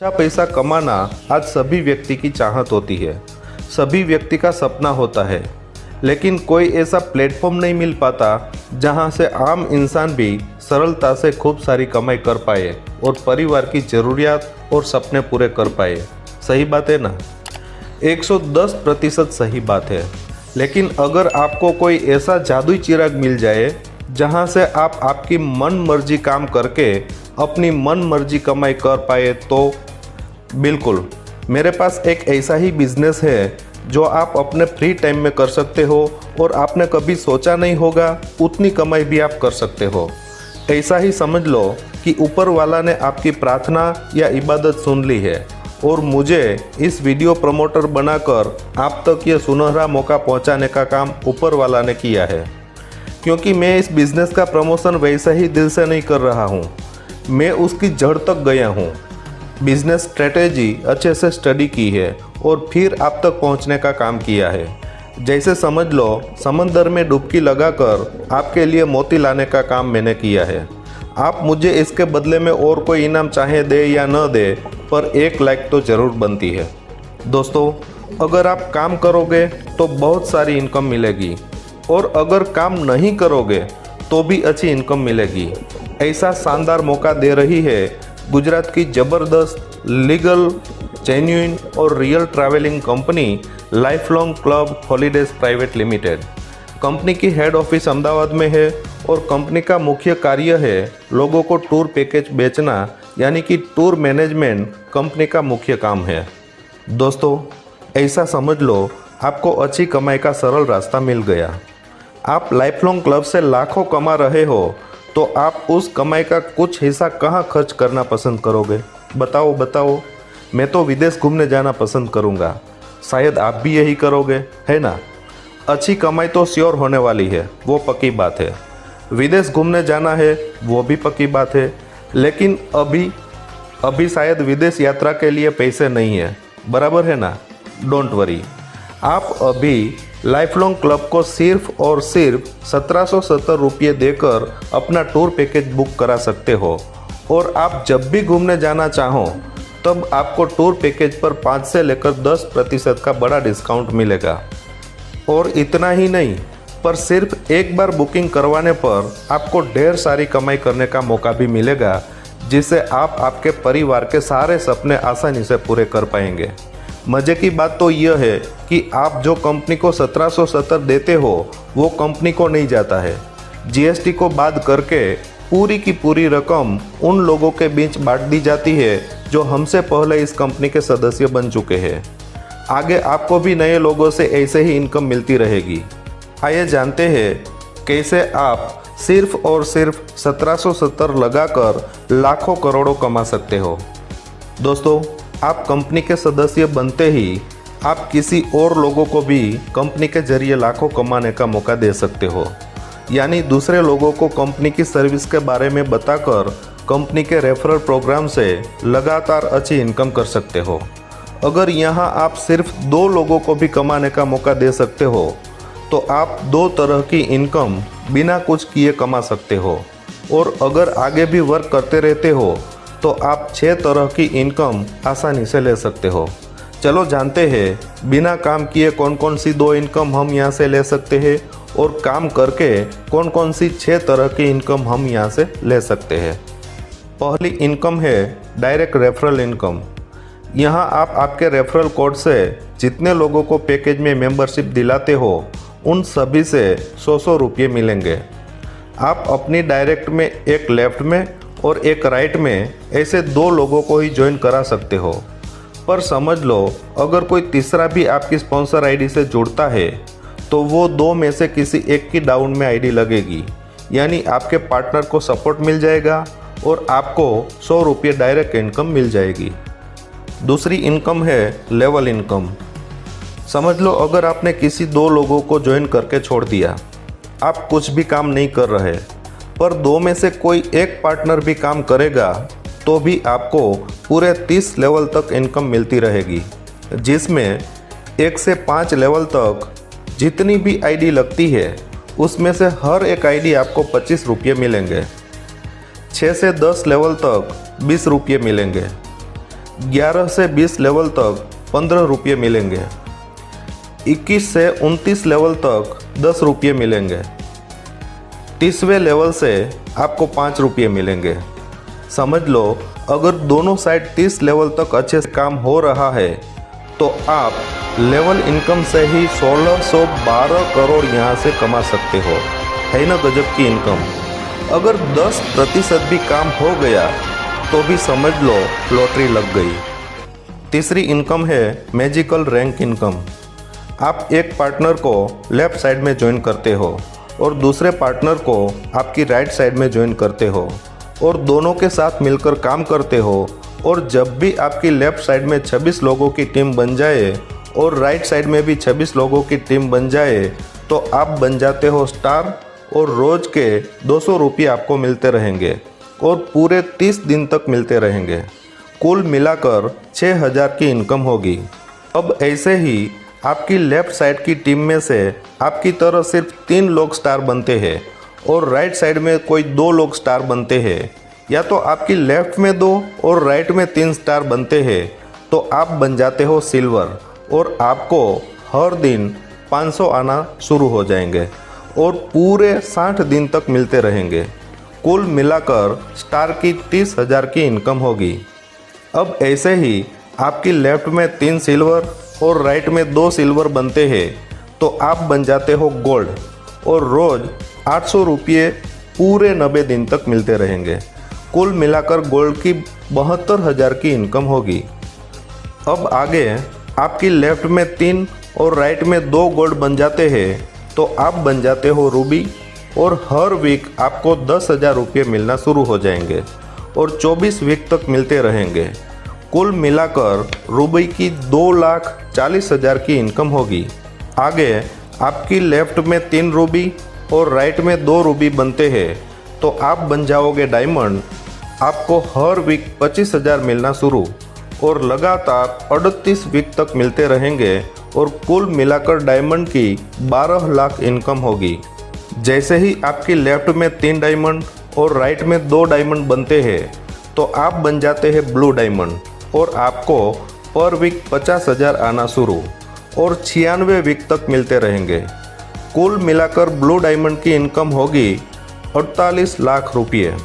अच्छा पैसा कमाना आज सभी व्यक्ति की चाहत होती है, सभी व्यक्ति का सपना होता है। लेकिन कोई ऐसा प्लेटफॉर्म नहीं मिल पाता जहां से आम इंसान भी सरलता से खूब सारी कमाई कर पाए और परिवार की ज़रूरियात और सपने पूरे कर पाए। सही बात है ना? 110% सही बात है। लेकिन अगर आपको कोई ऐसा जादुई चिराग मिल जाए जहां से आप आपकी मन मर्जी काम करके अपनी मन मर्जी कमाई कर पाए तो बिल्कुल, मेरे पास एक ऐसा ही बिजनेस है जो आप अपने फ्री टाइम में कर सकते हो और आपने कभी सोचा नहीं होगा उतनी कमाई भी आप कर सकते हो। ऐसा ही समझ लो कि ऊपर वाला ने आपकी प्रार्थना या इबादत सुन ली है और मुझे इस वीडियो प्रमोटर बनाकर आप तक ये सुनहरा मौका पहुंचाने का काम ऊपर वाला ने किया है। क्योंकि मैं इस बिज़नेस का प्रमोशन वैसे ही दिल से नहीं कर रहा हूँ, मैं उसकी जड़ तक गया हूँ, बिजनेस स्ट्रेटेजी अच्छे से स्टडी की है और फिर आप तक पहुँचने का काम किया है। जैसे समझ लो समंदर में डुबकी लगाकर आपके लिए मोती लाने का काम मैंने किया है। आप मुझे इसके बदले में और कोई इनाम चाहे दे या न दे, पर 1 लाइक तो ज़रूर बनती है। दोस्तों, अगर आप काम करोगे तो बहुत सारी इनकम मिलेगी और अगर काम नहीं करोगे तो भी अच्छी इनकम मिलेगी। ऐसा शानदार मौका दे रही है गुजरात की ज़बरदस्त लीगल, जेन्युइन और real travelling company life long club holidays private limited. Company की हेड ऑफिस अहमदाबाद में है और कंपनी का मुख्य कार्य है लोगों को टूर पैकेज बेचना, यानी कि टूर मैनेजमेंट कंपनी का मुख्य काम है। दोस्तों, ऐसा समझ लो आपको अच्छी कमाई का सरल रास्ता मिल गया। आप लाइफ लॉन्ग क्लब से लाखों कमा रहे हो तो आप उस कमाई का कुछ हिस्सा कहाँ खर्च करना पसंद करोगे? बताओ। मैं तो विदेश घूमने जाना पसंद करूँगा, शायद आप भी यही करोगे, है ना? अच्छी कमाई तो श्योर होने वाली है, वो पक्की बात है। विदेश घूमने जाना है, वो भी पक्की बात है। लेकिन अभी शायद विदेश यात्रा के लिए पैसे नहीं है, बराबर है ना? डोंट वरी, आप अभी लाइफ लॉन्ग क्लब को सिर्फ और सिर्फ 1770 रुपये देकर अपना टूर पैकेज बुक करा सकते हो और आप जब भी घूमने जाना चाहो तब आपको टूर पैकेज पर 5 से लेकर 10% का बड़ा डिस्काउंट मिलेगा। और इतना ही नहीं, पर सिर्फ एक बार बुकिंग करवाने पर आपको ढेर सारी कमाई करने का मौका भी मिलेगा, जिससे आप आपके परिवार के सारे सपने आसानी से पूरे कर पाएंगे। मज़े की बात तो यह है कि आप जो कंपनी को 1770 देते हो वो कंपनी को नहीं जाता है। जीएसटी को बाद करके पूरी की पूरी रकम उन लोगों के बीच बांट दी जाती है जो हमसे पहले इस कंपनी के सदस्य बन चुके हैं। आगे आपको भी नए लोगों से ऐसे ही इनकम मिलती रहेगी। आइए जानते हैं कैसे आप सिर्फ और सिर्फ 1770 लगाकर लाखों करोड़ों कमा सकते हो। दोस्तों, आप कंपनी के सदस्य बनते ही आप किसी और लोगों को भी कंपनी के जरिए लाखों कमाने का मौका दे सकते हो। यानी दूसरे लोगों को कंपनी की सर्विस के बारे में बताकर कंपनी के रेफरल प्रोग्राम से लगातार अच्छी इनकम कर सकते हो। अगर यहाँ आप सिर्फ 2 लोगों को भी कमाने का मौका दे सकते हो तो आप 2 तरह की इनकम बिना कुछ किए कमा सकते हो। और अगर आगे भी वर्क करते रहते हो तो आप 6 तरह की इनकम आसानी से ले सकते हो। चलो जानते हैं बिना काम किए कौन कौन सी 2 इनकम हम यहाँ से ले सकते हैं और काम करके कौन कौन सी 6 तरह की इनकम हम यहाँ से ले सकते हैं। पहली इनकम है डायरेक्ट रेफरल इनकम। यहाँ आप आपके रेफरल कोड से जितने लोगों को पैकेज में मेंबरशिप दिलाते हो उन सभी से 100 रुपये मिलेंगे। आप अपनी डायरेक्ट में एक लेफ्ट में और एक राइट में ऐसे 2 लोगों को ही ज्वाइन करा सकते हो। पर समझ लो अगर कोई तीसरा भी आपकी स्पॉन्सर आईडी से जुड़ता है तो वो 2 में से किसी एक की डाउन में आईडी लगेगी, यानी आपके पार्टनर को सपोर्ट मिल जाएगा और आपको 100 रुपये डायरेक्ट इनकम मिल जाएगी। दूसरी इनकम है लेवल इनकम। समझ लो अगर आपने किसी 2 लोगों को ज्वाइन करके छोड़ दिया, आप कुछ भी काम नहीं कर रहे, पर 2 में से कोई एक पार्टनर भी काम करेगा तो भी आपको पूरे 30 लेवल तक इनकम मिलती रहेगी, जिसमें 1 से 5 लेवल तक जितनी भी आईडी लगती है उसमें से हर एक आईडी आपको 25 रुपये मिलेंगे। 6 से 10 लेवल तक 20 रुपये मिलेंगे। 11 से 20 लेवल तक 15 रुपये मिलेंगे। 21 से 29 लेवल तक 10 रुपये मिलेंगे। 30वें लेवल से आपको 5 रुपये मिलेंगे। समझ लो, अगर दोनों साइड 30 लेवल तक अच्छे से काम हो रहा है तो आप लेवल इनकम से ही 1612 करोड़ यहाँ से कमा सकते हो। है ना गजब की इनकम। अगर 10% भी काम हो गया तो भी समझ लो लॉटरी लग गई। तीसरी इनकम है मैजिकल रैंक इनकम। आप एक पार्टनर को लेफ्ट साइड में ज्वाइन करते हो और दूसरे पार्टनर को आपकी राइट साइड में ज्वाइन करते हो और दोनों के साथ मिलकर काम करते हो। और जब भी आपकी लेफ्ट साइड में 26 लोगों की टीम बन जाए और राइट साइड में भी 26 लोगों की टीम बन जाए तो आप बन जाते हो स्टार और रोज़ के 200 रुपये आपको मिलते रहेंगे और पूरे 30 दिन तक मिलते रहेंगे। कुल मिलाकर 6000 की इनकम होगी। अब ऐसे ही आपकी लेफ्ट साइड की टीम में से आपकी तरह सिर्फ 3 लोग स्टार बनते हैं और राइट साइड में कोई 2 लोग स्टार बनते हैं, या तो आपकी लेफ्ट में 2 और राइट में 3 स्टार बनते हैं तो आप बन जाते हो सिल्वर और आपको हर दिन 500 आना शुरू हो जाएंगे और पूरे 60 दिन तक मिलते रहेंगे। कुल मिलाकर स्टार की 30,000 की इनकम होगी। अब ऐसे ही आपकी लेफ्ट में 3 सिल्वर और राइट में 2 सिल्वर बनते हैं तो आप बन जाते हो गोल्ड और रोज़ 800 रुपये पूरे 90 दिन तक मिलते रहेंगे। कुल मिलाकर गोल्ड की 72,000 की इनकम होगी। अब आगे आपकी लेफ्ट में 3 और राइट में 2 गोल्ड बन जाते हैं तो आप बन जाते हो रूबी और हर वीक आपको 10,000 रुपये मिलना शुरू हो जाएंगे और 24 वीक तक मिलते रहेंगे। कुल मिलाकर रूबी की 2,40,000 की इनकम होगी। आगे आपकी लेफ्ट में 3 रूबी और राइट में 2 रूबी बनते हैं तो आप बन जाओगे डायमंड। आपको हर वीक 25,000 मिलना शुरू और लगातार 38 वीक तक मिलते रहेंगे और कुल मिलाकर डायमंड की 12 लाख इनकम होगी। जैसे ही आपकी लेफ्ट में 3 डायमंड और राइट में 2 डायमंड बनते हैं तो आप बन जाते हैं ब्लू डायमंड और आपको पर वीक 50,000 आना शुरू और 96 वीक तक मिलते रहेंगे। कुल मिलाकर ब्लू डायमंड की इनकम होगी 48 लाख रुपये।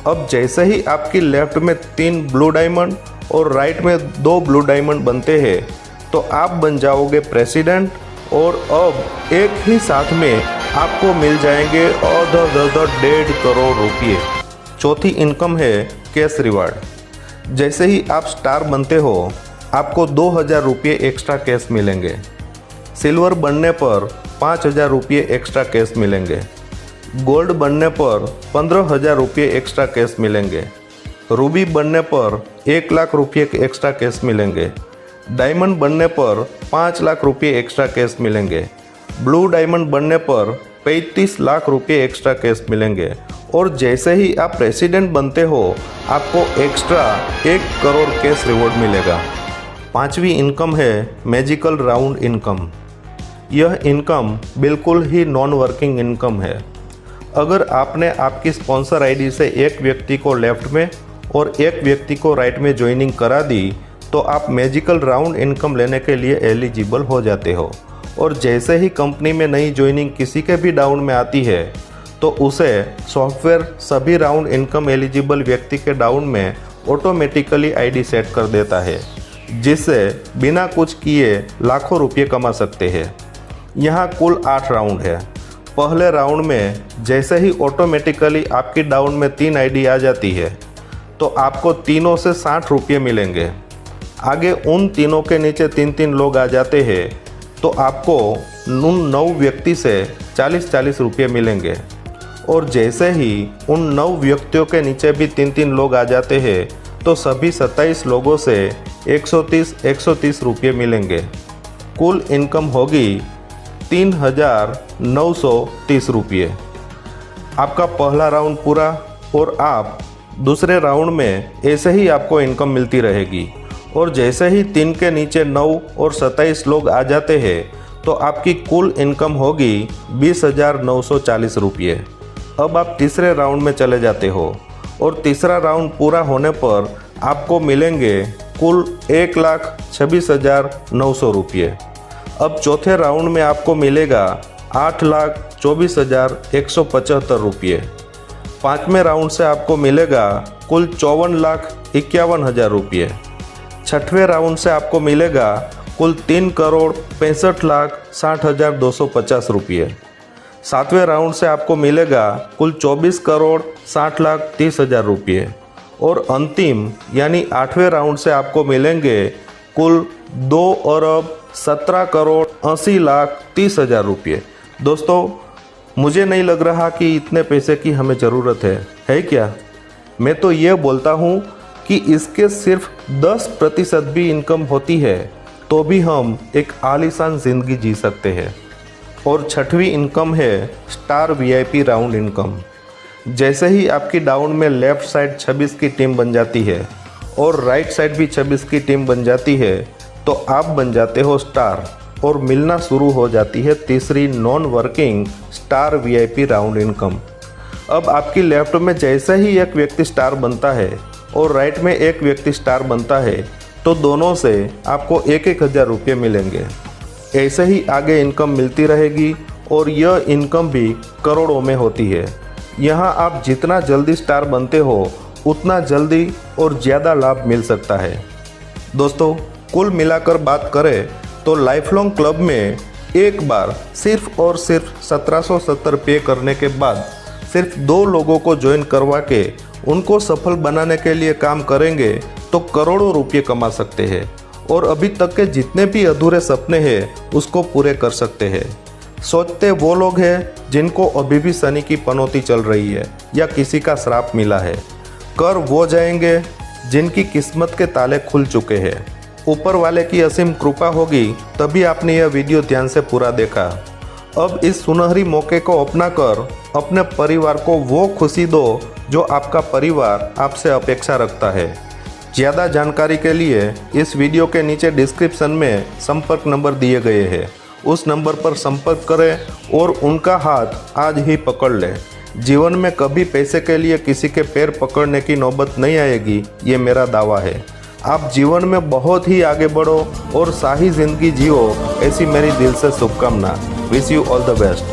अब जैसे ही आपकी लेफ्ट में 3 ब्लू डायमंड और राइट में 2 ब्लू डायमंड बनते हैं तो आप बन जाओगे प्रेसिडेंट और अब एक ही साथ में आपको मिल जाएंगे 1.5 करोड़ रुपये। चौथी इनकम है कैश रिवार्ड। जैसे ही आप स्टार बनते हो आपको 2,000 रुपये एक्स्ट्रा कैश मिलेंगे। सिल्वर बनने पर 5,000 रुपये एक्स्ट्रा कैश मिलेंगे। गोल्ड बनने पर 15,000 रुपये एक्स्ट्रा कैश मिलेंगे। रूबी बनने पर 1 लाख रुपये एक्स्ट्रा कैश मिलेंगे। डायमंड बनने पर 5 लाख रुपये एक्स्ट्रा कैश मिलेंगे। ब्लू डायमंड बनने पर 35 लाख रुपये एक्स्ट्रा कैश मिलेंगे। और जैसे ही आप प्रेसिडेंट बनते हो आपको एक्स्ट्रा 1 करोड़ कैश रिवॉर्ड मिलेगा। पांचवी इनकम है मैजिकल राउंड इनकम। यह इनकम बिल्कुल ही नॉन वर्किंग इनकम है। अगर आपने आपकी स्पॉन्सर आईडी से एक व्यक्ति को लेफ्ट में और एक व्यक्ति को राइट में ज्वाइनिंग करा दी तो आप मैजिकल राउंड इनकम लेने के लिए एलिजिबल हो जाते हो। और जैसे ही कंपनी में नई ज्वाइनिंग किसी के भी डाउन में आती है तो उसे सॉफ्टवेयर सभी राउंड इनकम एलिजिबल व्यक्ति के डाउन में ऑटोमेटिकली आईडी सेट कर देता है, जिससे बिना कुछ किए लाखों रुपये कमा सकते हैं। यहाँ कुल 8 राउंड है। पहले राउंड में जैसे ही ऑटोमेटिकली आपकी डाउन में 3 आईडी आ जाती है तो आपको तीनों से 60 रुपये मिलेंगे। आगे उन तीनों के नीचे 3-3 लोग आ जाते हैं तो आपको उन 9 व्यक्ति से 40-40 रुपये मिलेंगे। और जैसे ही उन 9 व्यक्तियों के नीचे भी 3-3 लोग आ जाते हैं तो सभी 27 लोगों से 130 रुपये मिलेंगे। कुल इनकम होगी 3,930 रुपये। आपका पहला राउंड पूरा और आप दूसरे राउंड में ऐसे ही आपको इनकम मिलती रहेगी। और जैसे ही 3 के नीचे 9 और 27 लोग आ जाते हैं तो आपकी कुल इनकम होगी 20,940 रुपये। अब आप तीसरे राउंड में चले जाते हो और तीसरा राउंड पूरा होने पर आपको मिलेंगे कुल 1,26,900 रुपये। अब चौथे राउंड में आपको मिलेगा 8,24,175 रुपये। पाँचवें राउंड से आपको मिलेगा कुल 54,51,000 रुपये। छठवें राउंड से आपको मिलेगा कुल 3,65,60,250 रुपये। सातवें राउंड से आपको मिलेगा कुल 24,60,30,000 रुपये। और अंतिम यानी आठवें राउंड से आपको मिलेंगे कुल 2,17,80,30,000 रुपये। दोस्तों, मुझे नहीं लग रहा कि इतने पैसे की हमें ज़रूरत है क्या? मैं तो ये बोलता हूँ कि इसके सिर्फ 10% भी इनकम होती है तो भी हम एक आलीशान ज़िंदगी जी सकते हैं। और छठवीं इनकम है स्टार वीआईपी राउंड इनकम। जैसे ही आपकी डाउन में लेफ़्ट साइड 26 की टीम बन जाती है और राइट साइड भी 26 की टीम बन जाती है तो आप बन जाते हो स्टार और मिलना शुरू हो जाती है तीसरी non working star VIP round income. अब आपकी लेफ्ट में जैसे ही एक व्यक्ति स्टार बनता है और राइट में एक व्यक्ति स्टार बनता है तो दोनों से आपको 1,000 रुपये मिलेंगे। ऐसे ही आगे इनकम मिलती रहेगी और यह इनकम भी करोड़ों में होती है। यहाँ आप जितना जल्दी स्टार बनते हो उतना जल्दी और ज़्यादा लाभ मिल सकता है। दोस्तों, कुल मिलाकर बात करें तो लाइफ लॉन्ग क्लब में एक बार सिर्फ और सिर्फ 1770 पे करने के बाद सिर्फ 2 लोगों को ज्वाइन करवा के उनको सफल बनाने के लिए काम करेंगे तो करोड़ों रुपये कमा सकते हैं और अभी तक के जितने भी अधूरे सपने हैं उसको पूरे कर सकते हैं। सोचते वो लोग हैं जिनको अभी भी शनि की पनौती चल रही है या किसी का श्राप मिला है। कर वो जाएंगे जिनकी किस्मत के ताले खुल चुके हैं। ऊपर वाले की असीम कृपा होगी तभी आपने यह वीडियो ध्यान से पूरा देखा। अब इस सुनहरी मौके को अपनाकर अपने परिवार को वो खुशी दो जो आपका परिवार आपसे अपेक्षा रखता है। ज़्यादा जानकारी के लिए इस वीडियो के नीचे डिस्क्रिप्शन में संपर्क नंबर दिए गए हैं, उस नंबर पर संपर्क करें और उनका हाथ आज ही पकड़ लें। जीवन में कभी पैसे के लिए किसी के पैर पकड़ने की नौबत नहीं आएगी, ये मेरा दावा है। आप जीवन में बहुत ही आगे बढ़ो और शाही ज़िंदगी जियो, ऐसी मेरी दिल से शुभकामना। Wish you all the best.